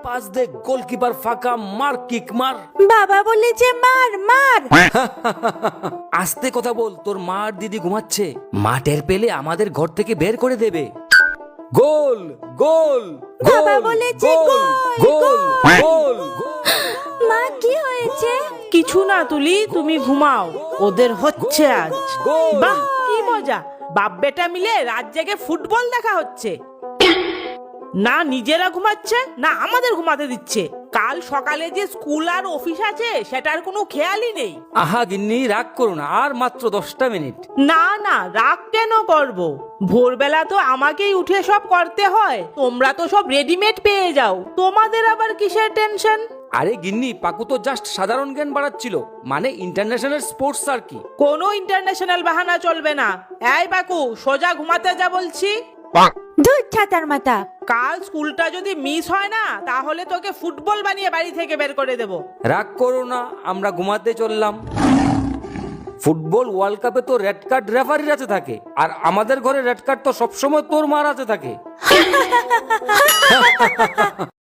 Pass দে goalkeeper ফাঁকা, মার kick মার। বাবা বলেছে মার মার। আস্তে কথা বল, তোর মা আর দিদি ঘুমাচ্ছে। মা টের পেলে আমাদের ঘর থেকে বের করে দেবে। গোল গোল বাবা গোল বলেছে গোল গোল, গোল গোল। মা কি হয়েছে? কিছু না তুলি, তুমি ঘুমাও, ওদের হচ্ছে আজ। গোল। বাহ কি মজা, বাপ বেটা মিলে রাত জেগে ফুটবল দেখা হচ্ছে। না নিজেরা ঘুমাচ্ছে না আমাদের ঘুমাতে দিচ্ছে। কাল সকালে যে স্কুল আর অফিস আছে সেটার কোনো খেয়ালই নেই। আহা গিন্নি, রাগ করো না, আর মাত্র 10টা মিনিট। না না, রাগ কেন করব? ভোরবেলা তো আমাকেই উঠে সব করতে হয়, তোমরা তো সব রেডিমেড পেয়ে যাও, তোমাদের আবার কিসের টেনশন? আরে গিন্নি, পাকু তো জাস্ট সাধারণ জ্ঞান বাড়াচ্ছিল, মানে ইন্টারন্যাশনাল স্পোর্টস আর কি। কোনো ইন্টারন্যাশনাল বাহানা চলবে না। এই বাকু, সোজা ঘুমাতে যা বলছি। ধুর ছাতার মাথা। কাল স্কুলটা যদি মিস হয় না, তাহলে তোকে ফুটবল বানিয়ে বাড়ি থেকে বের করে দেব। রাগ করো না, আমরা ঘুমাতে চললাম। ফুটবল ওয়ার্ল্ড কাপে তো রেড কার্ড রেফারির হাতে থাকে, আর আমাদের ঘরে রেড কার্ড তো সবসময় তোর মার হাতে থাকে।